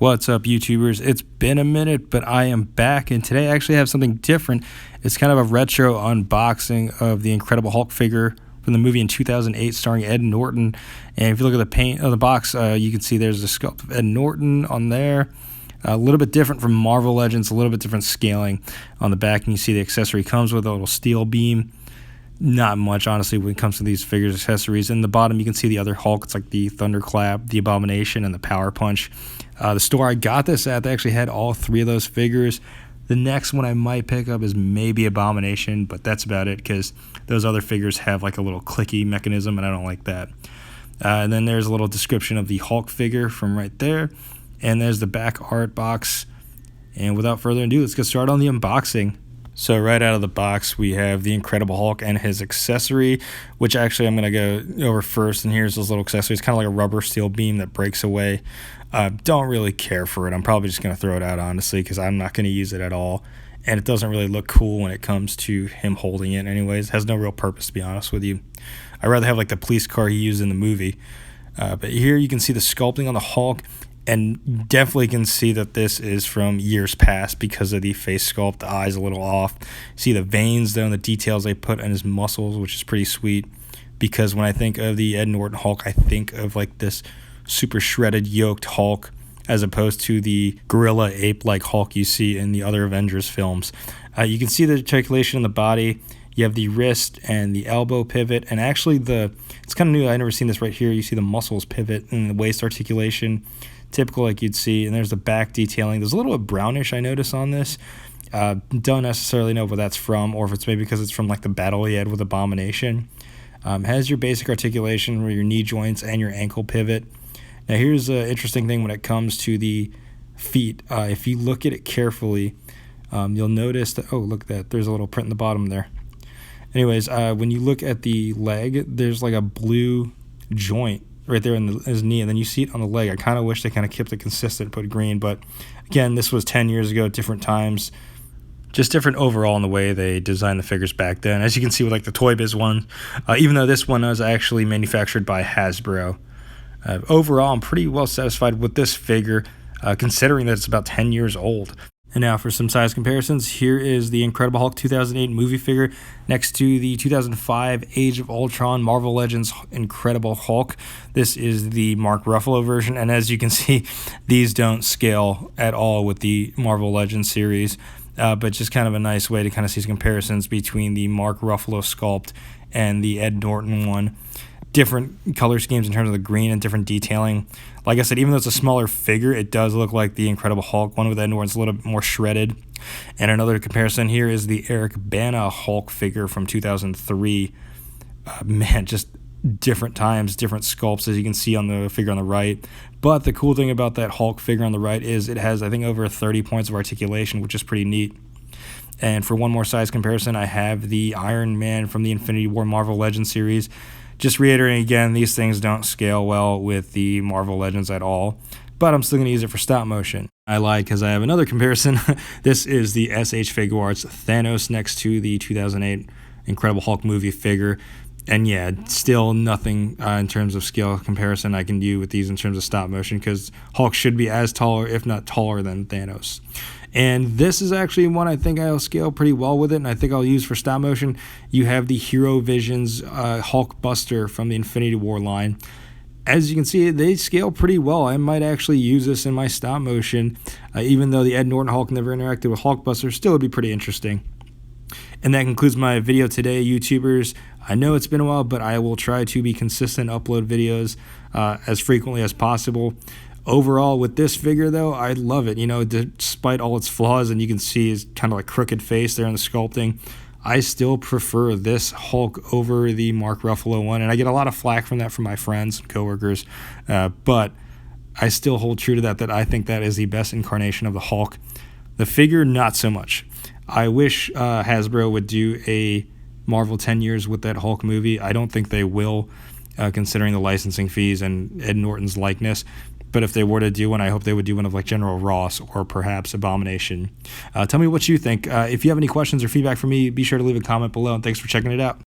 What's up, YouTubers? It's been a minute, but I am back, and today I actually have something different. It's kind of a retro unboxing of the Incredible Hulk figure from the movie in 2008 starring Ed Norton. And if you look at the paint of the box, you can see there's a sculpt of Ed Norton on there. A little bit different from Marvel Legends, a little bit different scaling on the back, and you see the accessory comes with a little steel beam. Not much, honestly, when it comes to these figures accessories. In the bottom, you can see the other Hulk. It's like the Thunderclap, the Abomination, and the Power Punch. The store I got this at, they actually had all three of those figures. The next one I might pick up is maybe Abomination, but that's about it because those other figures have like a little clicky mechanism, and I don't like that. And then there's a little description of the Hulk figure from right there. And there's the back art box. And without further ado, let's get started on the unboxing. So right out of the box, we have the Incredible Hulk and his accessory, which actually I'm going to go over first. And here's those little accessories, kind of like a rubber steel beam that breaks away. Don't really care for it. I'm probably just going to throw it out, honestly, because I'm not going to use it at all. And it doesn't really look cool when it comes to him holding it anyways. It has no real purpose, to be honest with you. I'd rather have like the police car he used in the movie. But here you can see the sculpting on the Hulk. And definitely can see that this is from years past because of the face sculpt. The eyes a little off. See the veins though and the details they put on his muscles, which is pretty sweet. Because when I think of the Ed Norton Hulk, I think of like this super shredded, yoked Hulk, as opposed to the gorilla ape-like Hulk you see in the other Avengers films. You can see the articulation in the body. You have the wrist and the elbow pivot, and actually it's kind of new. I've never seen this right here. You see the muscles pivot and the waist articulation. Typical like you'd see, and there's the back detailing. There's a little bit brownish I notice on this. Don't necessarily know where that's from, or if it's maybe because it's from like the battle he had with Abomination. Has your basic articulation where your knee joints and your ankle pivot. Now here's an interesting thing when it comes to the feet. If you look at it carefully, you'll notice that, oh, look at that, there's a little print in the bottom there. Anyways, when you look at the leg, there's like a blue joint right there in his knee, and then you see it on the leg. I kind of wish they kind of kept it consistent, put green, but again, this was 10 years ago, different times, just different overall in the way they designed the figures back then. As you can see with like the Toy Biz one, even though this one was actually manufactured by Hasbro. Overall, I'm pretty well satisfied with this figure, considering that it's about 10 years old. And now for some size comparisons, here is the Incredible Hulk 2008 movie figure next to the 2005 Age of Ultron Marvel Legends Incredible Hulk. This is the Mark Ruffalo version, and as you can see, these don't scale at all with the Marvel Legends series, but just kind of a nice way to kind of see some comparisons between the Mark Ruffalo sculpt and the Ed Norton one. Different color schemes in terms of the green and different detailing. Like I said, even though it's a smaller figure, it does look like the Incredible Hulk one with Ed Norton's a little bit more shredded. And another comparison here is the Bana Hulk figure from 2003. Man, just different times, different sculpts, as you can see on the figure on the right. But the cool thing about that Hulk figure on the right is it has, I think, over 30 points of articulation, which is pretty neat. And for one more size comparison, I have the Iron Man from the Infinity War Marvel Legends series. Just reiterating again, these things don't scale well with the Marvel Legends at all, but I'm still going to use it for stop motion. I lied because I have another comparison. This is the SH Figuarts Thanos next to the 2008 Incredible Hulk movie figure. And yeah, still nothing in terms of scale comparison I can do with these in terms of stop motion, because Hulk should be as tall, if not taller, than Thanos. And this is actually one I think I'll scale pretty well with it, and I think I'll use for stop motion. You have the Hero Visions Hulk Buster from the Infinity War line. As you can see, they scale pretty well. I might actually use this in my stop motion, even though the Ed Norton Hulk never interacted with Hulk Buster, still would be pretty interesting. And that concludes my video today, YouTubers. I know it's been a while, but I will try to be consistent, upload videos as frequently as possible. Overall, with this figure, though, I love it. You know, despite all its flaws, and you can see his kind of like crooked face there in the sculpting, I still prefer this Hulk over the Mark Ruffalo one. And I get a lot of flack from that from my friends and coworkers. But I still hold true to that I think that is the best incarnation of the Hulk. The figure, not so much. I wish Hasbro would do a Marvel 10 years with that Hulk movie. I don't think they will, considering the licensing fees and Ed Norton's likeness. But if they were to do one, I hope they would do one of like General Ross or perhaps Abomination. Tell me what you think. If you have any questions or feedback for me, be sure to leave a comment below, and thanks for checking it out.